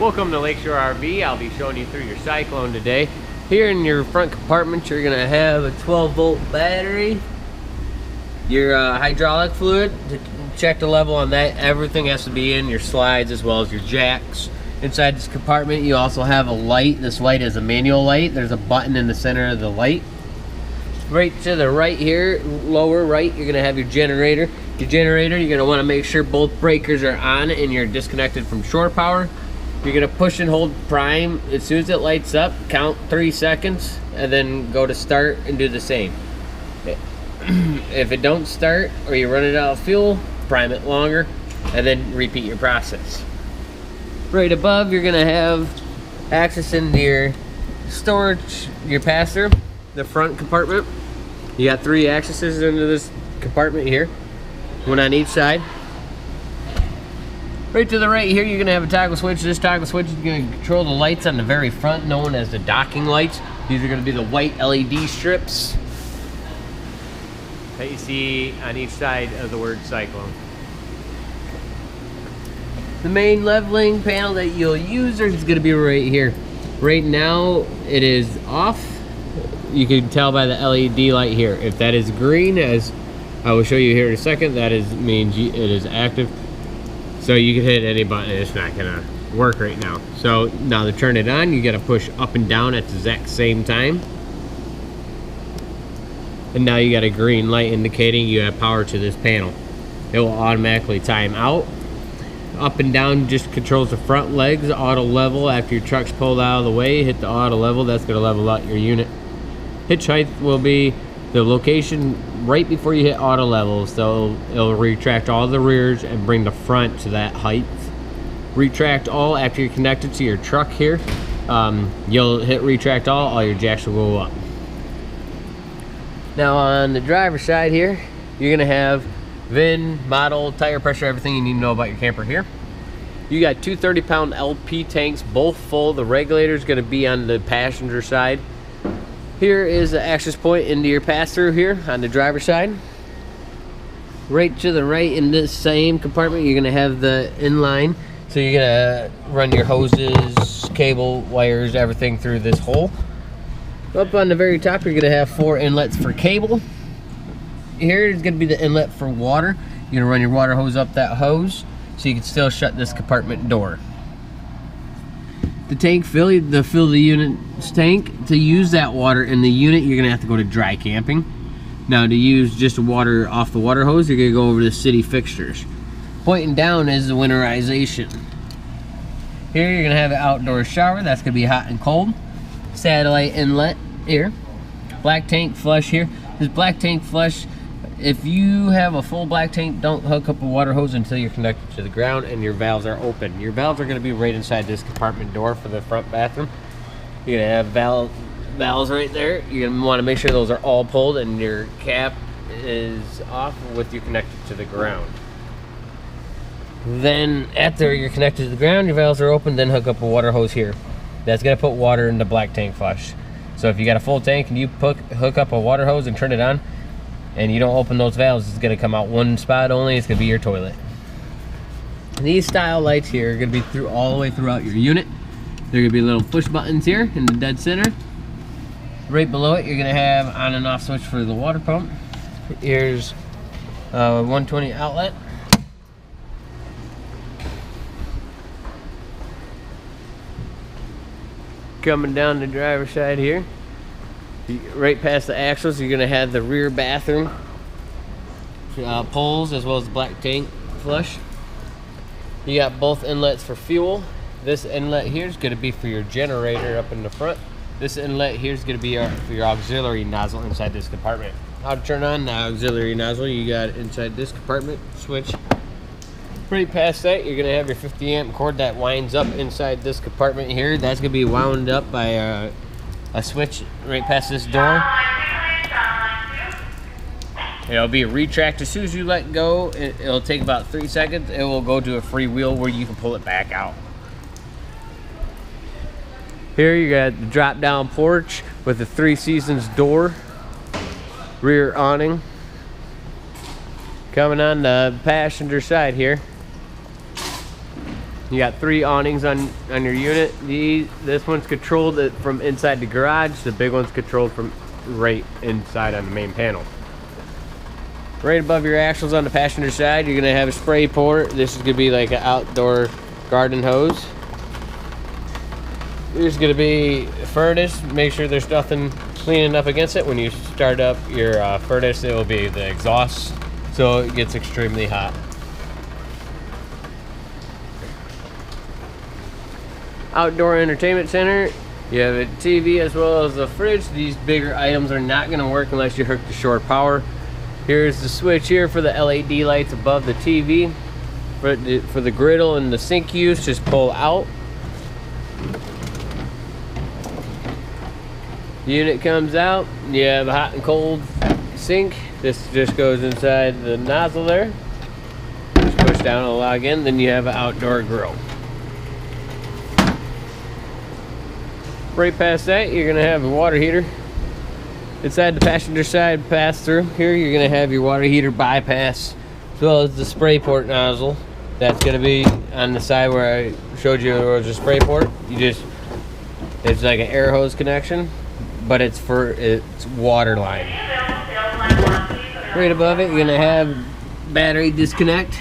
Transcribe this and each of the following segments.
Welcome to Lakeshore RV. I'll be showing you through your Cyclone today. Here in your front compartment, you're going to have a 12-volt battery, your hydraulic fluid to check the level on that. Everything has to be in, your slides as well as your jacks. Inside this compartment, you also have a light. This light is a manual light. There's a button in the center of the light. Right to the right here, lower right, you're going to have your generator. Your generator, you're going to want to make sure both breakers are on and you're disconnected from shore power. You're going to push and hold prime. As soon as it lights up, count 3 seconds and then go to start and do the same. If it don't start or you're running out of fuel, prime it longer and then repeat your process. Right above, you're going to have access into your storage, your pass-through, the front compartment. You got 3 accesses into this compartment here, one on each side. Right to the right here, you're going to have a toggle switch. This toggle switch is going to control the lights on the very front, known as the docking lights. These are going to be the white LED strips that you see on each side of the word Cyclone. The main leveling panel that you'll use is going to be right here. Right now, it is off. You can tell by the LED light here. If that is green, as I will show you here in a second, that means it is active. So you can hit any button, it's not gonna work right now. So now to turn it on, you gotta push up and down at the exact same time. And now you got a green light indicating you have power to this panel. It will automatically time out. Up and down just controls the front legs, auto level. After your truck's pulled out of the way, hit the auto level, that's gonna level out your unit. Hitch height will be the location right before you hit auto level, so it'll retract all the rears and bring the front to that height. Retract all after you're connected to your truck here. You'll hit retract all your jacks will go up. Now on the driver's side here, you're gonna have VIN, model, tire pressure, everything you need to know about your camper here. You got 2 30-pound LP tanks, both full. The regulator is gonna be on the passenger side. Here is the access point into your pass-through here on the driver's side. Right to the right in this same compartment, you're gonna have the inline. So you're gonna run your hoses, cable, wires, everything through this hole. Up on the very top, you're gonna have 4 inlets for cable. Here is gonna be the inlet for water. You're gonna run your water hose up that hose so you can still shut this compartment door. The tank fill the unit's tank. To use that water in the unit, you're gonna have to go to dry camping. Now to use just water off the water hose, you're gonna go over to city fixtures. Pointing down is the winterization. Here you're gonna have an outdoor shower. That's gonna be hot and cold. Satellite inlet here. Black tank flush here. This black tank flush, if you have a full black tank, don't hook up a water hose until you're connected to the ground and your valves are open. Your valves are going to be right inside this compartment door for the front bathroom. You're going to have valves right there. You're going to want to make sure those are all pulled and your cap is off with you connected to the ground. Then after you're connected to the ground, your valves are open, then hook up a water hose here. That's going to put water in the black tank flush. So if you got a full tank and you hook up a water hose and turn it on, and you don't open those valves, it's going to come out one spot only. It's going to be your toilet. And these style lights here are going to be all the way throughout your unit. There are going to be little push buttons here in the dead center. Right below it, you're going to have on and off switch for the water pump. Here's a 120 outlet. Coming down the driver's side here, right past the axles, you're going to have the rear bathroom poles as well as the black tank flush. You got both inlets for fuel. This inlet here is going to be for your generator up in the front. This inlet here is going to be for your auxiliary nozzle inside this compartment. How to turn on the auxiliary nozzle, you got it inside this compartment switch. Right past that, you're going to have your 50 amp cord that winds up inside this compartment here. That's going to be wound up by a switch right past this door. It'll be a retract. As soon as you let go, it'll take about 3 seconds. It will go to a free wheel where you can pull it back out. Here you got the drop down porch with the 3 Seasons door, rear awning. Coming on the passenger side here, You got 3 awnings on your unit. This one's controlled from inside the garage. The big one's controlled from right inside on the main panel. Right above your axles on the passenger side, you're gonna have a spray port. This is gonna be like an outdoor garden hose. There's gonna be a furnace. Make sure there's nothing cleaning up against it. When you start up your furnace, it will be the exhaust, so it gets extremely hot. Outdoor entertainment center. You have a TV as well as a fridge. These bigger items are not gonna work unless you hook to shore power. Here's the switch here for the LED lights above the TV. For the griddle and the sink use, just pull out. The unit comes out. You have a hot and cold sink. This just goes inside the nozzle there. Just push down and log in. Then you have an outdoor grill. Right past that, you're gonna have a water heater. Inside the passenger side pass-through here, you're gonna have your water heater bypass, as well as the spray port nozzle. That's gonna be on the side where I showed you there was a spray port. It's like an air hose connection, but it's water line. Right above it, you're gonna have battery disconnect.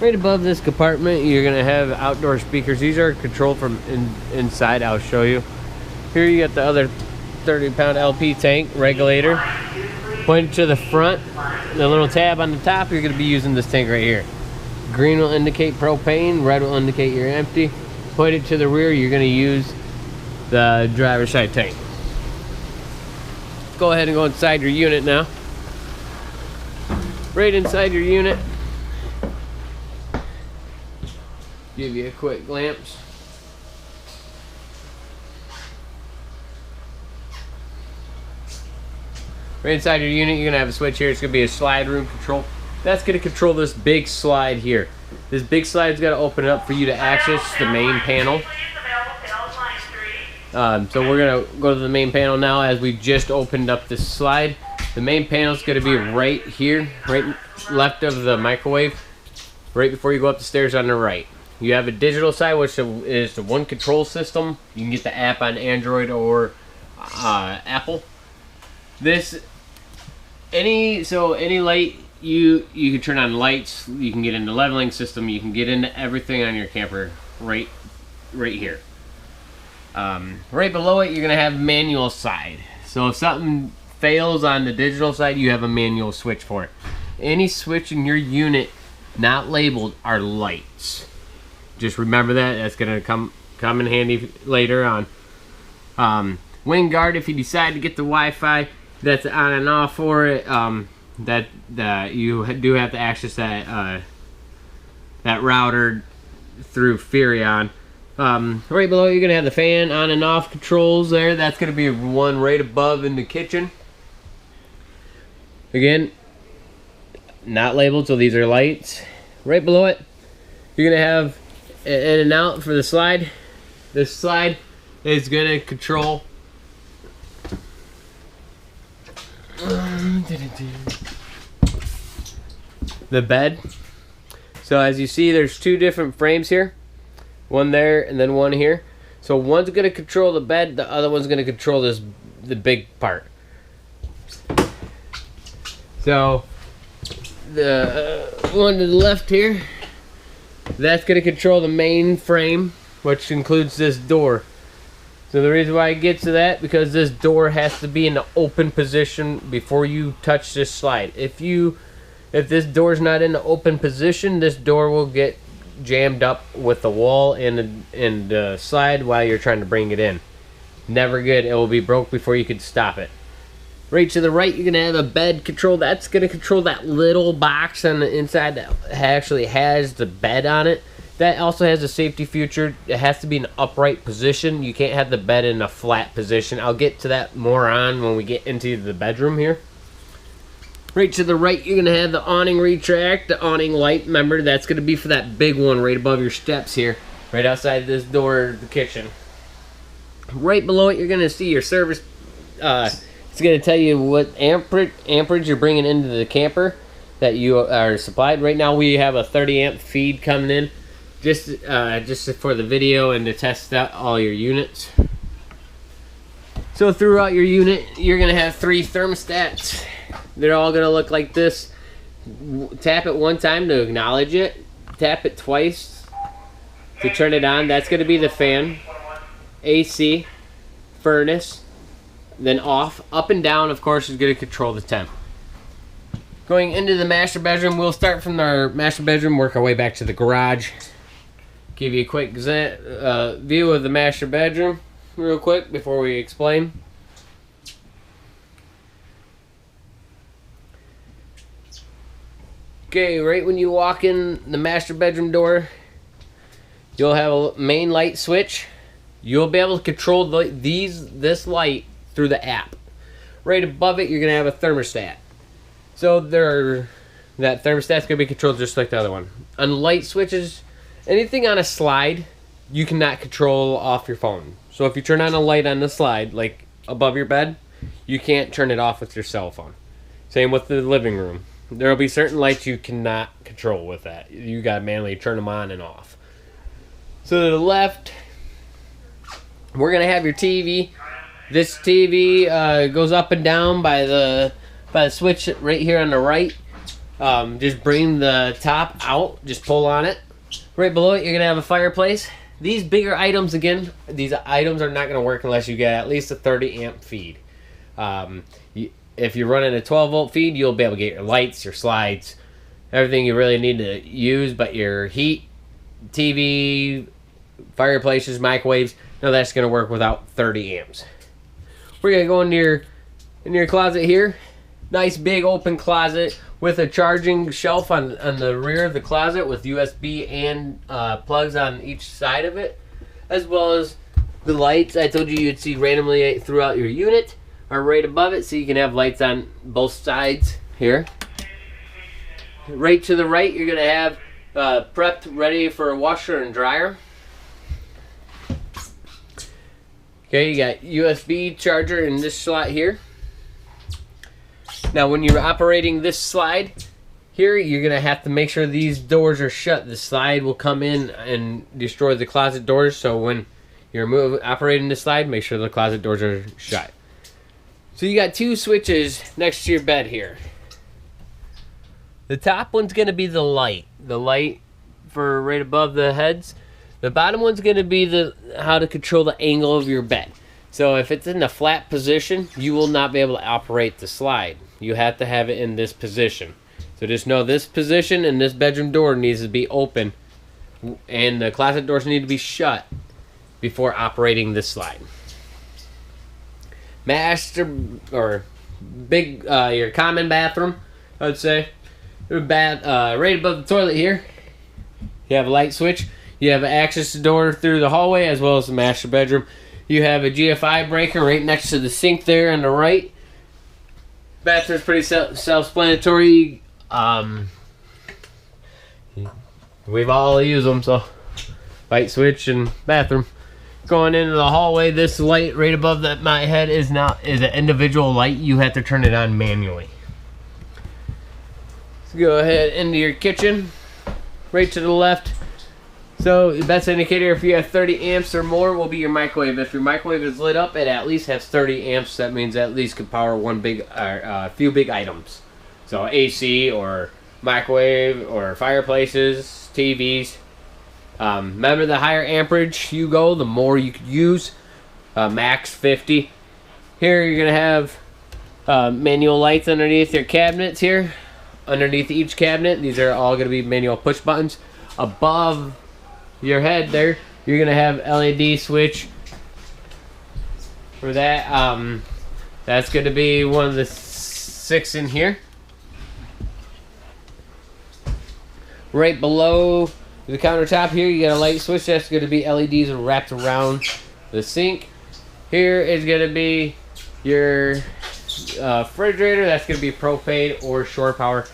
Right above this compartment, you're gonna have outdoor speakers. These are controlled from inside. I'll show you. Here you got the other 30-pound LP tank regulator. Point to the front, the little tab on the top, you're going to be using this tank right here. Green will indicate propane, red will indicate you're empty. Pointed to the rear, you're going to use the driver's side tank. Go ahead and go inside your unit now. Right inside your unit, give you a quick glimpse. Right inside your unit, you're gonna have a switch here. It's gonna be a slide room control. That's gonna control this big slide here. This big slide's gotta open up for you to access the main panel. So we're gonna go to the main panel now as we just opened up this slide. The main panel's gonna be right here, right left of the microwave, right before you go up the stairs on the right. You have a digital side, which is the one control system. You can get the app on Android or Apple. Any light you can turn on lights. You can get into leveling system. You can get into everything on your camper right here. Right below it, you're gonna have manual side. So if something fails on the digital side, you have a manual switch for it. Any switch in your unit not labeled are lights. Just remember that. That's gonna come in handy later on. Wind guard, if you decide to get the Wi-Fi, that's on and off for it. You do have to access that router through Furion. Right below, you're gonna have the fan on and off controls there. That's gonna be one right above in the kitchen. Again, not labeled, so these are lights. Right below it, you're gonna have in and out for the slide. This slide is gonna control the bed. So as you see, there's 2 different frames here, one there and then one here. So one's going to control the bed, the other one's going to control the big part. So the one to the left here, that's going to control the main frame, which includes this door. So the reason why it gets to that, because this door has to be in the open position before you touch this slide. If this door's not in the open position, this door will get jammed up with the wall and the slide while you're trying to bring it in. Never good. It will be broke before you can stop it. Right to the right, you're gonna have a bed control. That's gonna control that little box on the inside that actually has the bed on it. That also has a safety feature. It has to be in an upright position. You can't have the bed in a flat position. I'll get to that more on when we get into the bedroom here. Right to the right, you're going to have the awning retract, the awning light. Remember, that's going to be for that big one right above your steps here, right outside this door of the kitchen. Right below it, you're going to see your service. It's going to tell you what amperage you're bringing into the camper. that you are supplied. Right now we have a 30 amp feed coming in just for the video and to test out all your units. So throughout your unit you're gonna have 3 thermostats. They're all gonna look like this. Tap it one time to acknowledge it, tap it twice to turn it on. That's gonna be the fan, AC, furnace, then off. Up and down, of course, is going to control the temp. Going into the master bedroom, we'll start from our master bedroom, work our way back to the garage. Give you a quick view of the master bedroom real quick before we explain. Okay, right when you walk in the master bedroom door, you'll have a main light switch. You'll be able to control this light through the app. Right above it, you're going to have a thermostat. So that thermostat's going to be controlled just like the other one. On light switches, anything on a slide, you cannot control off your phone. So if you turn on a light on the slide, like above your bed, you can't turn it off with your cell phone. Same with the living room. There will be certain lights you cannot control with that. You got to manually turn them on and off. So to the left, we're gonna have your TV. This TV goes up and down by the switch right here on the right. Just bring the top out. Just pull on it. Right below it, you're gonna have a fireplace. These bigger items, again, these items are not gonna work unless you get at least a 30 amp feed. If you're running a 12 volt feed, you'll be able to get your lights, your slides, everything you really need to use. But your heat, TV, fireplaces, microwaves, no, that's going to work without 30 amps. We're going to go in your closet here. Nice big open closet with a charging shelf on the rear of the closet with USB and plugs on each side of it, as well as the lights I told you you'd see randomly throughout your unit are right above it, so you can have lights on both sides here. Right to the right, you're going to have prepped, ready for a washer and dryer. Okay, you got USB charger in this slot here. Now when you're operating this slide here, you're going to have to make sure these doors are shut. The slide will come in and destroy the closet doors, so when you're operating the slide, make sure the closet doors are shut. So you got 2 switches next to your bed here. The top one's going to be the light for right above the heads. The bottom one's going to be how to control the angle of your bed. So if it's in a flat position, you will not be able to operate the slide. You have to have it in this position. So just know this position and this bedroom door needs to be open, and the closet doors need to be shut before operating this slide. Master or big your common bathroom, I would say. Right above the toilet here, you have a light switch. You have an access door through the hallway as well as the master bedroom. You have a GFI breaker right next to the sink there on the right. Bathroom's pretty self-explanatory. We've all used them, so light switch and bathroom. Going into the hallway, this light right above my head is an individual light. You have to turn it on manually. So go ahead into your kitchen, right to the left. So the best indicator if you have 30 amps or more will be your microwave. If your microwave is lit up, it at least has 30 amps. That means at least can power a few big items. So AC or microwave or fireplaces, TVs. Remember, the higher amperage you go, the more you could use. Max 50. Here you're going to have manual lights underneath your cabinets here. Underneath each cabinet, these are all going to be manual push buttons. Above your head there, you're going to have LED switch for that. That's going to be one of the 6 in here. Right below the countertop here, you got a light switch. That's going to be LEDs wrapped around the sink. Here is going to be your refrigerator. That's going to be propane or shore power.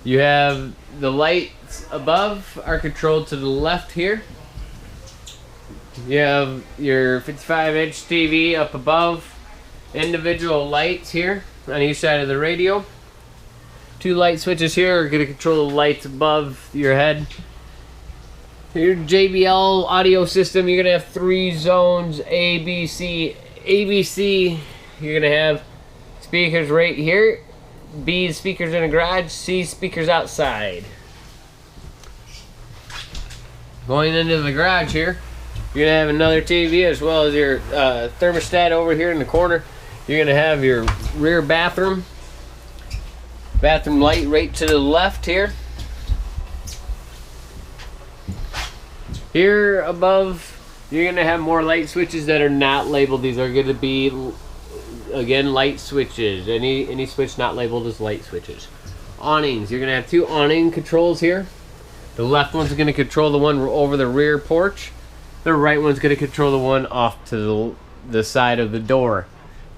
You have the lights above are controlled to the left here. You have your 55-inch TV up above. Individual lights here on each side of the radio. Two light switches here are going to control the lights above your head. Your Jbl Audio System, you're going to have 3 zones, A, B, C. ABC, you're going to have speakers right here. B, speakers in the garage. C, speakers outside. Going into the garage here, you're going to have another TV as well as your thermostat over here in the corner. You're going to have your rear bathroom. Bathroom light right to the left here. Here above, you're going to have more light switches that are not labeled. These are going to be, again, light switches. Any switch not labeled as light switches. Awnings. You're going to have 2 awning controls here. The left one's going to control the one over the rear porch. The right one's going to control the one off to the side of the door.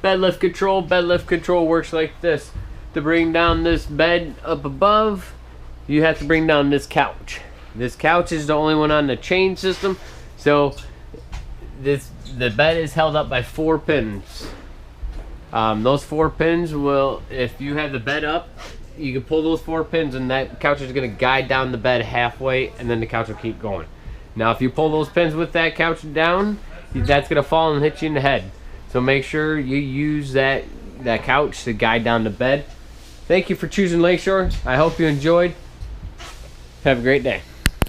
Bed lift control. Bed lift control works like this. To bring down this bed up above, you have to bring down this couch. This couch is the only one on the chain system, so the bed is held up by 4 pins. Those 4 pins will, if you have the bed up, you can pull those 4 pins and that couch is going to guide down the bed halfway, and then the couch will keep going. Now if you pull those pins with that couch down, that's going to fall and hit you in the head. So make sure you use that couch to guide down the bed. Thank you for choosing Lakeshore. I hope you enjoyed. Have a great day.